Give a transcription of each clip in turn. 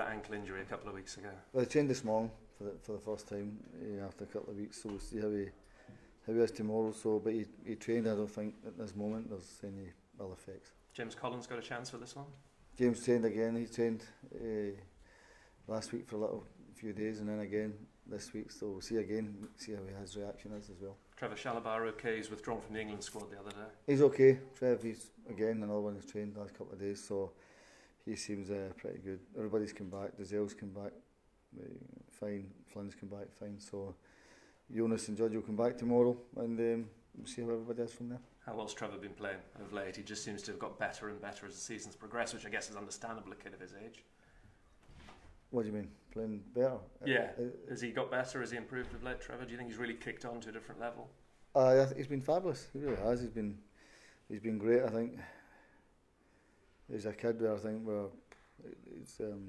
that ankle injury a couple of weeks ago? Well, he trained this morning for the first time after a couple of weeks, so we'll see how he is tomorrow. So, but he trained. I don't think at this moment there's any ill effects. James Collins got a chance for this one? James trained again. He trained last week for a few days, and then again this week. So we'll see how his reaction is as well. Trevor Shalabar okay? He's withdrawn from the England squad the other day. He's okay. Trev, he's again another one who's trained the last couple of days, so he seems pretty good. Everybody's come back. Dazell's come back fine. Flynn's come back fine. So Jonas and Judge will come back tomorrow, and we'll see how everybody is from there. How well's Trevor been playing of late? He just seems to have got better and better as the season's progressed, which I guess is understandable, a kid of his age. What do you mean? Playing better? Yeah. Has he got better? Has he improved of late, Trevor? Do you think he's really kicked on to a different level? He's been fabulous. He really has. He's been great. I think he's a kid where I think it'll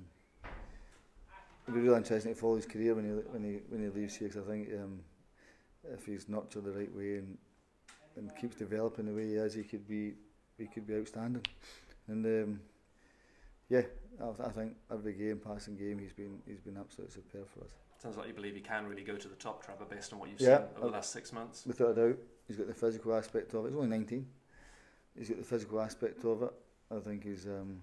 be really interesting to follow his career when he leaves here. Because I think if he's nurtured the right way and keeps developing the way he is, he could be outstanding. And yeah, I think every passing game, he's been absolutely superb for us. Sounds like you believe he can really go to the top, Trevor, based on what you've seen over the last 6 months. Without a doubt, he's got the physical aspect of it. He's only 19. He's got the physical aspect of it. I think there's one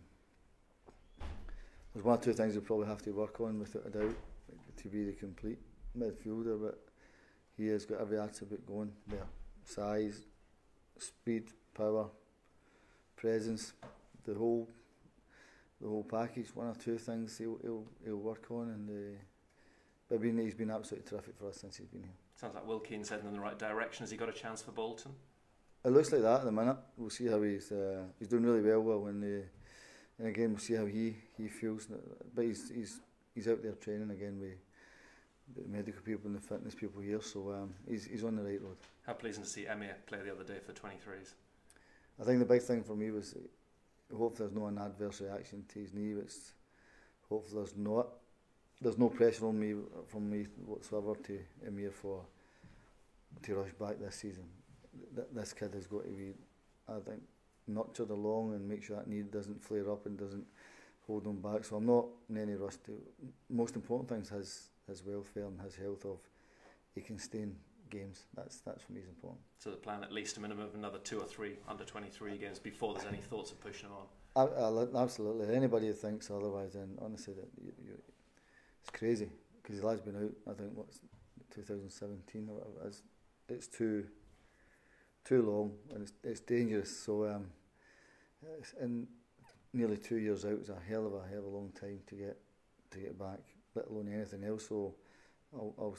or two things he'll probably have to work on, without a doubt, to be the complete midfielder. But he has got every attribute going there: size, speed, power, presence, the whole package. One or two things he'll work on, and but he's been absolutely terrific for us since he's been here. Sounds like Will Keane's heading in the right direction. Has he got a chance for Bolton? It looks like that at the minute. We'll see how he's doing really well and again we'll see how he feels. But he's out there training again with the medical people and the fitness people here, so he's on the right road. How pleasing to see Emir play the other day for the 23s. I think the big thing for me was hopefully there's no an adverse reaction to his knee. Hopefully there's not. There's no pressure on me from me whatsoever to Emir to rush back this season. This kid has got to be, I think, nurtured along and make sure that knee doesn't flare up and doesn't hold him back. So I'm not in any rush to. Most important thing is his welfare and his health. Of he can stay in games. That's for me is important. So the plan, at least a minimum of another 2 or 3 under 23 games before there's any thoughts of pushing him on. Absolutely. Anybody who thinks otherwise, then honestly, it's crazy, because the lad's been out, I think, 2017 or whatever it is. It's too long, and it's dangerous. So in nearly 2 years out is a hell of a long time to get back, let alone anything else. So we'll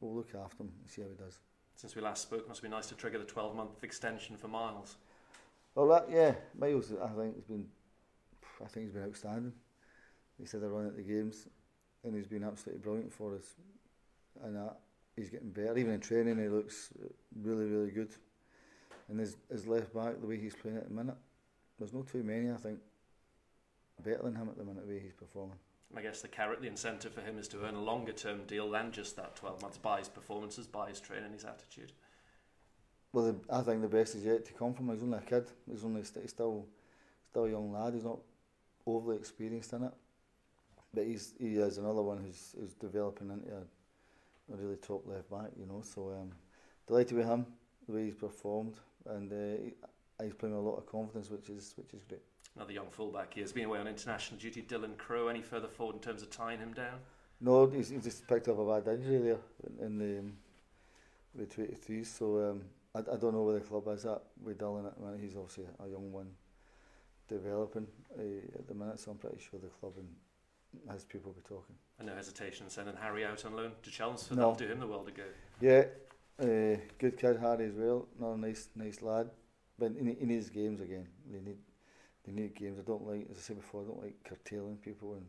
look after him and see how he does. Since we last spoke, must be nice to trigger the 12-month extension for Miles. Well, Miles, I think he's been outstanding. He said they're running at the games, and he's been absolutely brilliant for us. And he's getting better. Even in training, he looks really, really good. And his left back, the way he's playing at the minute, there's no too many, I think, better than him at the minute, the way he's performing. I guess the carrot, the incentive for him is to earn a longer term deal than just that 12 months, by his performances, by his training, his attitude. Well, I think the best is yet to come from him. He's only a kid. He's still a young lad. He's not overly experienced in it. But he is another one who's developing into a really top left back, So delighted with him, the way he's performed, and he's playing with a lot of confidence, which is great. Another young fullback. He has been away on international duty. Dylan Crowe, any further forward in terms of tying him down? No, he's just picked up a bad injury there in the TWTV. So I don't know where the club is at with Dylan at the minute. He's obviously a young one developing at the minute, so I'm pretty sure the club and his people will be talking. And no hesitation in sending Harry out on loan to Chelmsford. That'll do him the world of good. Yeah, good kid Harry as well. Another nice lad. But he needs games again. They need games. I don't like, as I said before, I don't like curtailing people and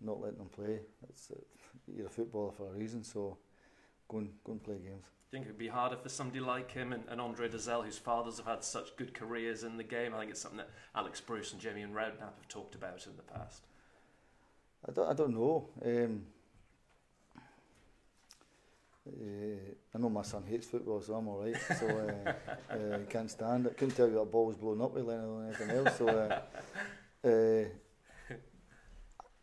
not letting them play. You're a footballer for a reason, so go and play games. Do you think it would be harder for somebody like him and Andre Dazelle, whose fathers have had such good careers in the game? I think it's something that Alex Bruce and Jamie and Redknapp have talked about in the past. I don't know. I know my son hates football, so I'm alright. So he can't stand it. Couldn't tell you what ball was blown up with, let alone anything else. So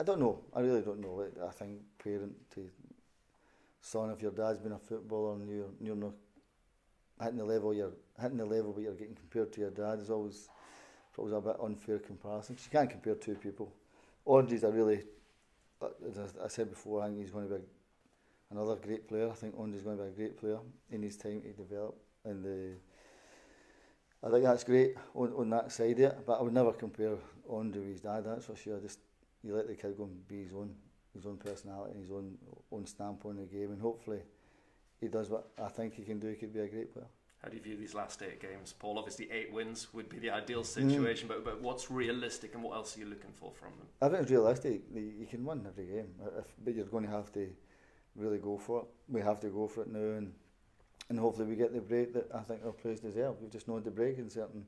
I don't know. I really don't know. I think parent to son, if your dad's been a footballer and you're not hitting the level but you're getting compared to your dad is always a bit unfair comparison. 'Cause you can't compare two people. Andre's a really, as I said before, I think he's going to be another great player. I think Andre's going to be a great player in his time to develop, and I think that's great on that side of it. But I would never compare Andre with his dad. That's for sure. Just you let the kid go and be his own personality and his own stamp on the game, and hopefully he does what I think he can do. He could be a great player. How do you view these last 8 games, Paul? Obviously 8 wins would be the ideal situation, but what's realistic and what else are you looking for from them? I think it's realistic. You can win every game, but you're going to have to really go for it. We have to go for it now, and hopefully we get the break that I think our players deserve. We've just known the break in certain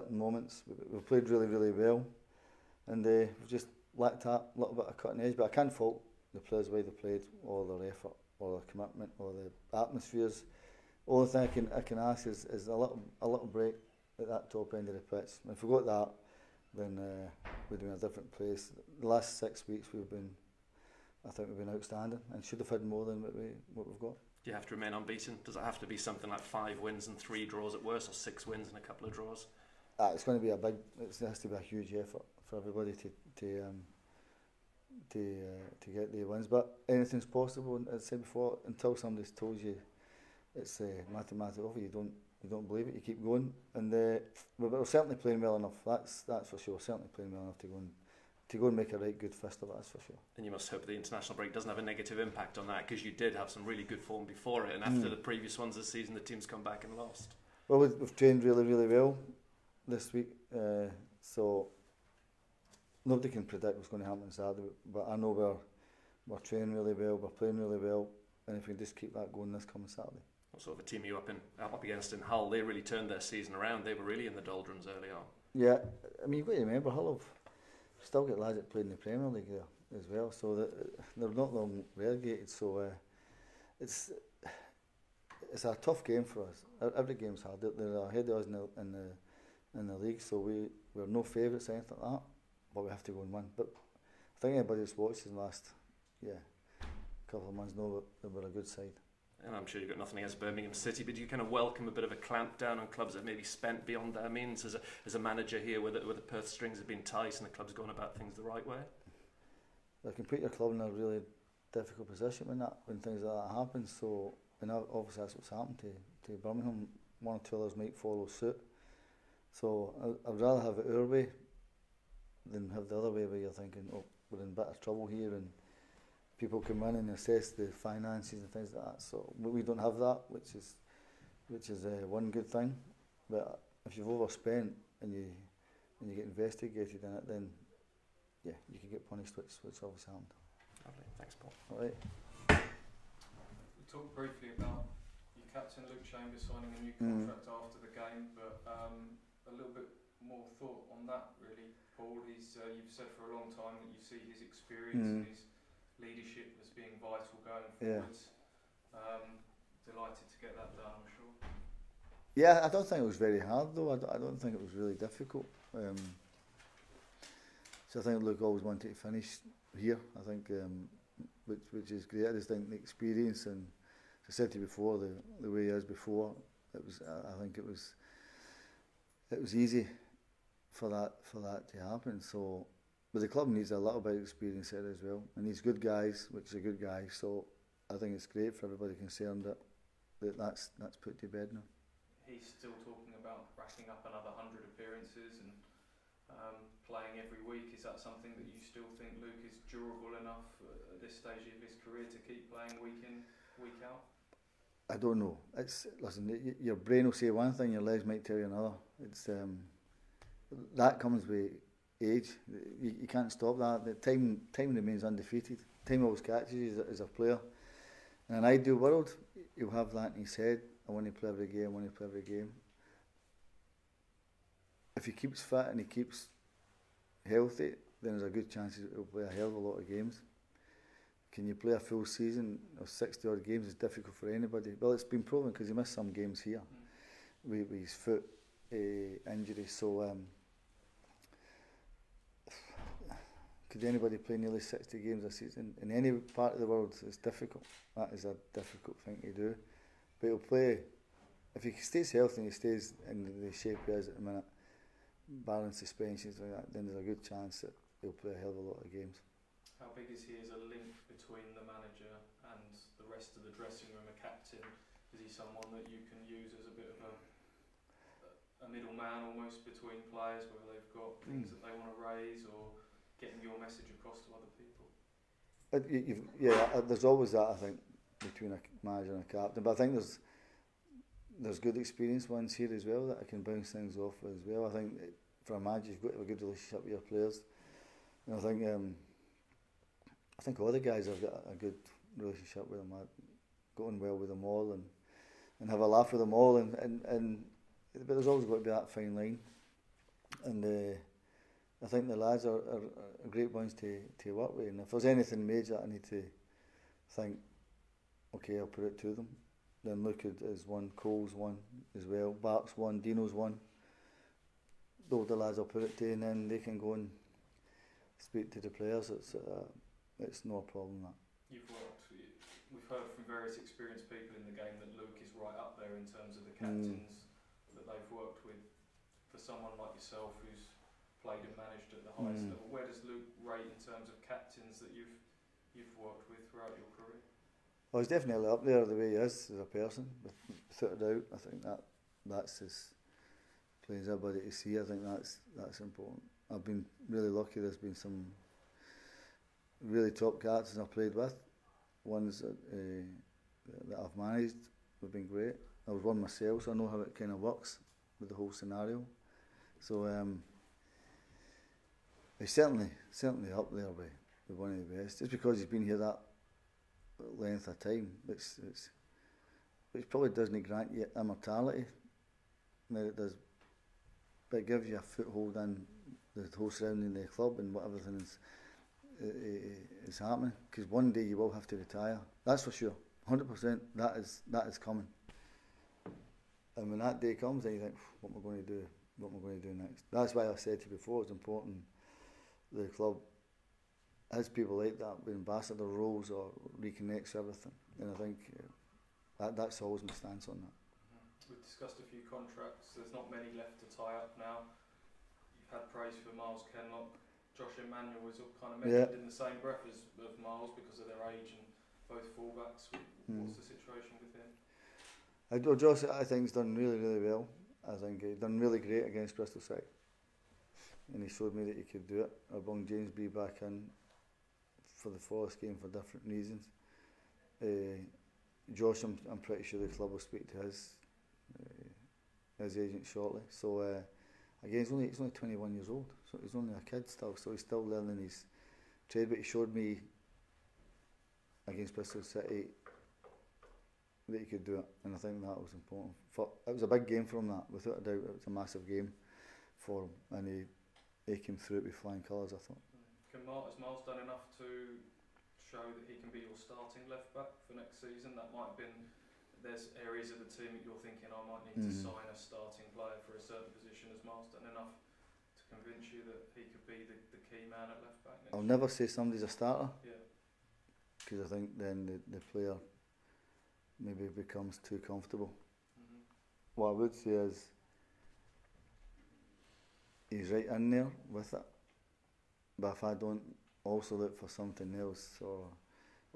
moments. We've played really, really well, and we've just lacked that little bit of cutting edge. But I can't fault the players the way they played, or their effort, or their commitment, or the atmospheres. All the thing I can ask is a little break at that top end of the pitch. And if we got that, then we'd be in a different place. The last 6 weeks I think we've been outstanding, and should have had more than what we've got. Do you have to remain unbeaten? Does it have to be something like 5 wins and 3 draws at worst, or 6 wins and a couple of draws? It's going to be it has to be a huge effort for everybody to get the wins. But anything's possible. And as I said before, until somebody's told you it's mathematical, you don't believe it. You keep going, and we're certainly playing well enough. That's for sure. Certainly playing well enough to go and make a right good fist of it. That's for sure. And you must hope the international break doesn't have a negative impact on that, because you did have some really good form before it, and after the previous ones this season, the team's come back and lost. Well, we've trained really, really well this week, so nobody can predict what's going to happen on Saturday. But I know we're training really well, we're playing really well, and if we can just keep that going this coming Saturday. What sort of a team you up against in Hull? They really turned their season around. They were really in the doldrums early on. Yeah, I mean, you've got to remember, Hull have still got lads that played in the Premier League there as well, so they're not long relegated. So it's a tough game for us. Every game's hard. They're ahead of us in the league, so we're no favourites or anything like that. But we have to go and win. But I think anybody that's watched the last couple of months know that we're a good side. And I'm sure you've got nothing against Birmingham City, but do you kind of welcome a bit of a clampdown on clubs that maybe spent beyond their means as a manager here, where the purse strings have been tight and the club's gone about things the right way? They can put your club in a really difficult position when things like that happen. So, and obviously that's what's happened to Birmingham. 1 or 2 others might follow suit. So I'd rather have it our way than have the other way, where you're thinking, oh, we're in a bit of trouble here, and people come in and assess the finances and things like that. So we don't have that, which is one good thing. But if you've overspent and you get investigated in it, then you can get punished, which obviously happened. Lovely, thanks, Paul. All right. We talked briefly about your captain Luke Chambers signing a new contract after the game, but a little bit more thought on that, really, Paul. You've said for a long time that you see his experience and his leadership as being vital going forwards. Delighted to get that done, I'm sure. Yeah, I don't think it was very hard though. I don't think it was really difficult. So I think Luke always wanted to finish here. I think, which is great. I just think the experience, and as I said to you before, the way he is before, it was. I think it was easy for that to happen. So. But the club needs a little bit of experience there as well, and he's good guys, which is a good guy. So I think it's great for everybody concerned that's put to bed now. He's still talking about racking up another 100 appearances and playing every week. Is that something that you still think Luke is durable enough at this stage of his career to keep playing week in, week out? I don't know. Listen, your brain will say one thing, your legs might tell you another. It's that comes with age. You can't stop that. The time remains undefeated. Time always catches you as a player. In an ideal world, he'll have that in his head. I want to play every game. I want to play every game. If he keeps fit and he keeps healthy, then there's a good chance he'll play a hell of a lot of games. Can you play a full season of 60 odd games? It's difficult for anybody. Well, it's been proven because he missed some games here with his foot injury. So could anybody play nearly 60 games a season? In any part of the world, it's difficult. That is a difficult thing to do. But he'll play, if he stays healthy and he stays in the shape he is at the minute, barring suspensions like that, then there's a good chance that he'll play a hell of a lot of games. How big is he as a link between the manager and the rest of the dressing room, a captain? Is he someone that you can use as a bit of a middleman almost between players, where they've got things that they want to raise or getting your message across to other people? There's always that, I think, between a manager and a captain, but I think there's good experienced ones here as well that I can bounce things off with as well. I think for a manager, you've got to have a good relationship with your players. And I think all the guys have got a good relationship with them. I got on well with them all and have a laugh with them all. But there's always got to be that fine line. And I think the lads are a great bunch to work with. And if there's anything major I need to think, okay, I'll put it to them. Then Luke is one, Cole's one as well, Bart's one, Dino's one. The older lads I'll put it to, and then they can go and speak to the players. It's no problem that. We've heard from various experienced people in the game that Luke is right up there in terms of the captains that they've worked with. For someone like yourself who's played and managed at the highest level, where does Luke rate in terms of captains that you've worked with throughout your career? Well, he's definitely up there the way he is as a person, without a doubt. I think that's his plain as everybody to see. I think that's important. I've been really lucky. There's been some really top captains I've played with. Ones that I've managed have been great. I was one myself, so I know how it kind of works with the whole scenario. So he's certainly up there with one of the best. Just because he's been here that length of time, which probably doesn't grant you immortality. Now it does, but it gives you a foothold in the whole surrounding the club and what everything is happening. Because one day you will have to retire. That's for sure, 100%. That is coming. And when that day comes, then you think, what am I going to do? What am I going to do next? That's why I said to you before, it's important the club has people like that with ambassador roles or reconnects everything. And I think that's always my stance on that. We've discussed a few contracts. There's not many left to tie up now. You've had praise for Miles Kenlock. Josh Emmanuel was kind of mentioned in the same breath as of Miles because of their age and both fullbacks. What's the situation with him? Josh, I think, has done really, really well. I think he's done really great against Bristol City. And he showed me that he could do it. I brought James B back in for the Forest game for different reasons. Josh, I'm pretty sure the club will speak to his agent shortly. So again, he's only 21 years old, so he's only a kid still. So he's still learning his trade. But he showed me against Bristol City that he could do it, and I think that was important. It was a big game for him. That, without a doubt, it was a massive game for him, and he came through it with flying colours, I thought. Has Miles done enough to show that he can be your starting left back for next season? That might have been, there's areas of the team that you're thinking I might need to sign a starting player for a certain position. Has Miles done enough to convince you that he could be the key man at left back next I'll year? never say somebody's a starter, because I think then the player maybe becomes too comfortable. What I would say is he's right in there with it, but if I don't also look for something else or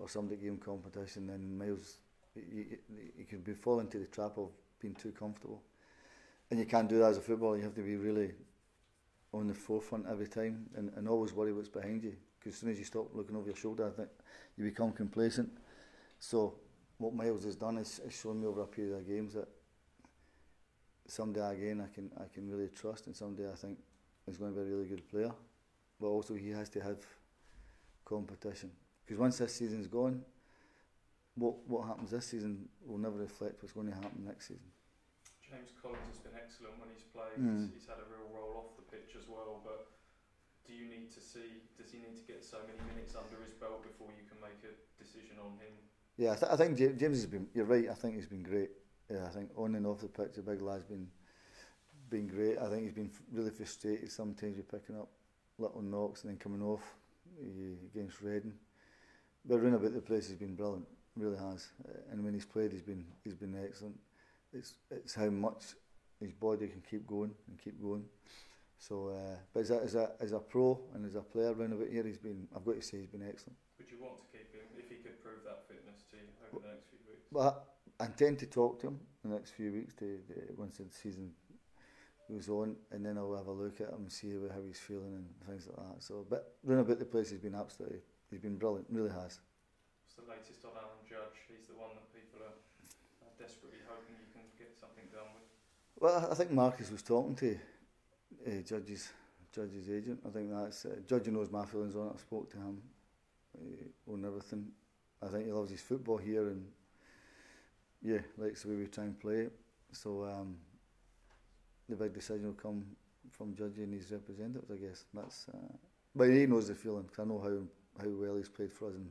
somebody give him competition, then Miles he could be fall into the trap of being too comfortable, and you can't do that as a footballer. You have to be really on the forefront every time and always worry what's behind you, because as soon as you stop looking over your shoulder, I think you become complacent. So what Miles has done is shown me over a period of games that someday again I can really trust, and someday I think is going to be a really good player. But also he has to have competition, because once this season's gone, what happens this season will never reflect what's going to happen next season. James Collins has been excellent when he's played. He's had a real role off the pitch as well, but does he need to get so many minutes under his belt before you can make a decision on him? Yeah, I think James has been, you're right, I think he's been great. Yeah, I think on and off the pitch the big lad's been great. I think he's been really frustrated sometimes with picking up little knocks and then coming off against Reading. But round about the place has been brilliant, really has. And when he's played, he's been excellent. It's how much his body can keep going and keep going. So, but as a pro and as a player round about here, I've got to say, he's been excellent. Would you want to keep him if he could prove that fitness to you over the next few weeks? But I intend to talk to him the next few weeks once the season goes on, and then I'll have a look at him and see how he's feeling and things like that. So, but round about the place, he's been brilliant, really has. What's the latest on Alan Judge? He's the one that people are desperately hoping you can get something done with. Well, I think Marcus was talking to Judge's agent. I think that's Judge knows my feelings on it. I spoke to him on everything. I think he loves his football here, and yeah, likes the way we try and play it. So the big decision will come from Judge and his representatives, I guess. That's but he knows the feeling, because I know how well he's played for us and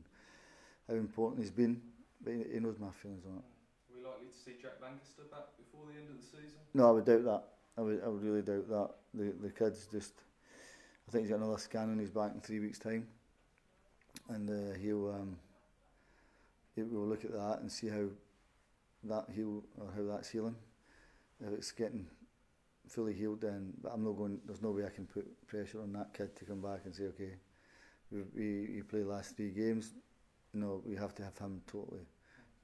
how important he's been. But he knows my feelings on it. Are we likely to see Jack Lancaster back before the end of the season? No, I would doubt that. I would really doubt that. The kid's just, I think he's got another scan on his back in 3 weeks' time, and we'll look at that and see how that's healing. If it's getting fully healed, then there's no way I can put pressure on that kid to come back and say, okay, we played last 3 games. No, we have to have him totally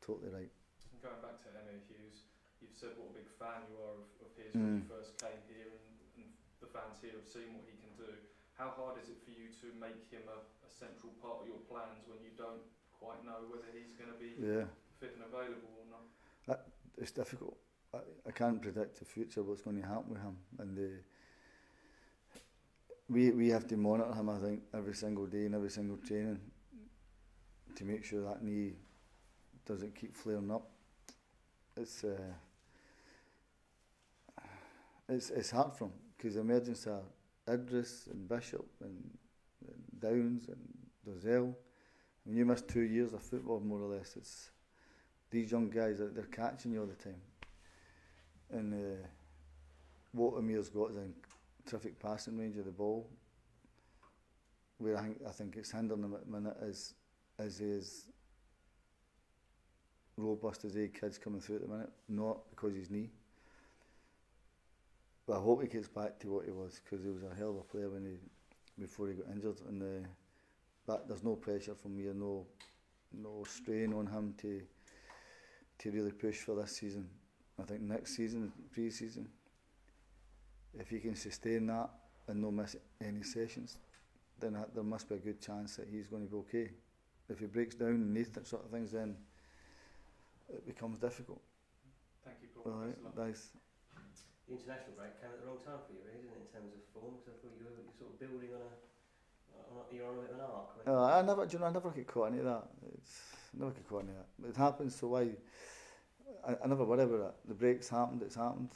right. And going back to Emma Hughes, you've said what a big fan you are of his when you first came here, and the fans here have seen what he can do. How hard is it for you to make him a central part of your plans when you don't quite know whether he's going to be fit and available or not? It's difficult. I can't predict the future, what's going to happen with him, and we have to monitor him, I think, every single day and every single training to make sure that knee doesn't keep flaring up. It's hard for him, because the emergence are Idris and Bishop and Downs and Dozell. When you miss 2 years of football, more or less, it's these young guys that they're catching you all the time. And what Amir's got is a terrific passing range of the ball, where I think it's hindering him at the minute as he is robust as 8 kids coming through at the minute, not because of his knee. But I hope he gets back to what he was, because he was a hell of a player before he got injured. And but there's no pressure from me, no strain on him to really push for this season. I think next season, pre-season, if he can sustain that and not miss any sessions, then there must be a good chance that he's going to be okay. If he breaks down and needs that sort of things, then it becomes difficult. Thank you, Paul. All right, nice. The international break came at the wrong time for you, really, didn't it, in terms of form? Because I thought you were sort of building you're on a bit of an arc. I never get caught into that. Never get caught into that. It happens, so why? I never worry about it. The breaks happened. It's happened.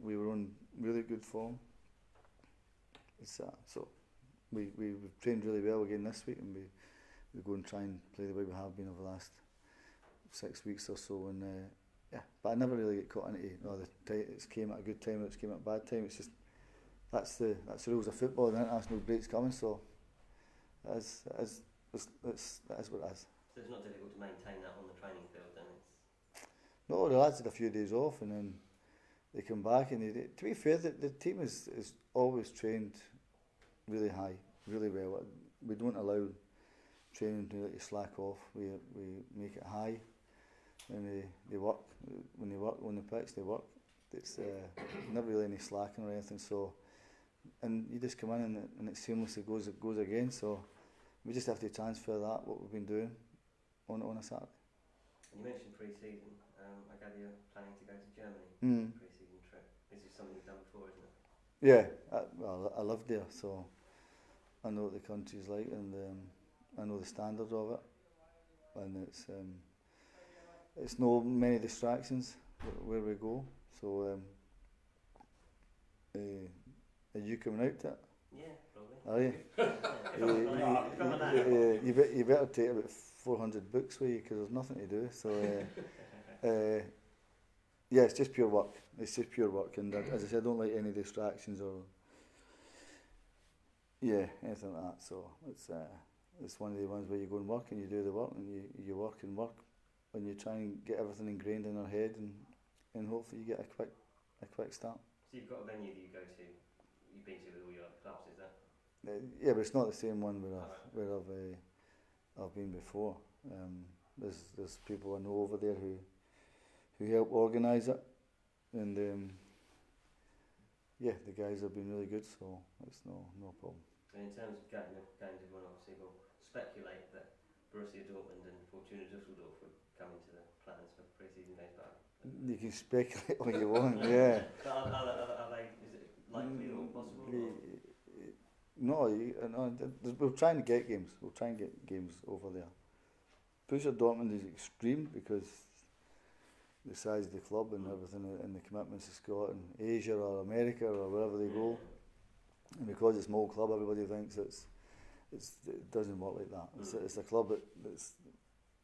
We were on really good form. So we've trained really well again this week, and we go and try and play the way we have been over the last 6 weeks or so. And but I never really get caught into it's came at a good time or it's came at a bad time. It's just that's the rules of football. The international break's coming, so that's what it is. So it's not difficult to maintain that on the training field, then? No, the lads had a few days off, and then they come back, and to be fair, the team is always trained really high, really well. We don't allow training to slack off. We make it high, and they work. When they work on the pitch, they work. It's never really any slacking or anything. So, and you just come in and it seamlessly goes again. So we just have to transfer that, what we've been doing, on a Saturday. And you mentioned pre-season. I gather you're planning to go to Germany for a pre-season trip. This is something you've done before, isn't it? Yeah, I lived there, so I know what the country's like, and I know the standards of it, and it's no many distractions where we go. So are you coming out to it? Yeah, Are you? You better take about 400 books with you, because there's nothing to do. So yeah, it's just pure work. It's just pure work, and as I said, I don't like any distractions or Yeah, anything like that. So it's one of the ones where you go and work and you do the work and you work and work and you try and get everything ingrained in our head and hopefully you get a quick start. So you've got a venue that you go to, you've been to with all your other clubs, is that? Yeah, but it's not the same one where I've been before. There's people I know over there who help organise it, and yeah, the guys have been really good, so it's no problem. And in terms of games, everyone obviously will speculate that Borussia Dortmund and Fortuna Düsseldorf would come into the plans for pre-season games, but You can speculate all you want, yeah. But are they, is it likely or possible? No, we're trying to get games. We'll try and get games over there. Borussia Dortmund is extreme because the size of the club and everything and the commitments to Scotland, Asia or America or wherever they go. And because it's a small club, everybody thinks it doesn't work like that. It's a club that was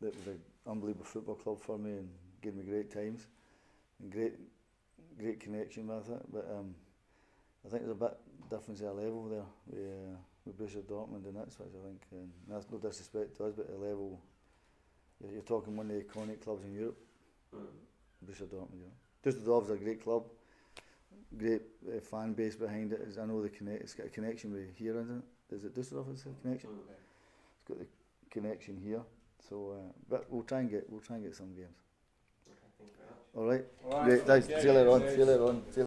an unbelievable football club for me and gave me great times and great connection with it. But I think there's a bit difference at a level there with Borussia Dortmund and Ipswich, I think. And that's no disrespect to us, but the level, you're talking one of the iconic clubs in Europe, Borussia Dortmund. You know, Düsseldorf's a great club, great fan base behind it. I know it's got a connection with here, isn't it? Is it Düsseldorf? Is a connection? It's got the connection here. So, but we'll try and get some games. Okay, thank you very much. All right. Great. Thanks. See you later on.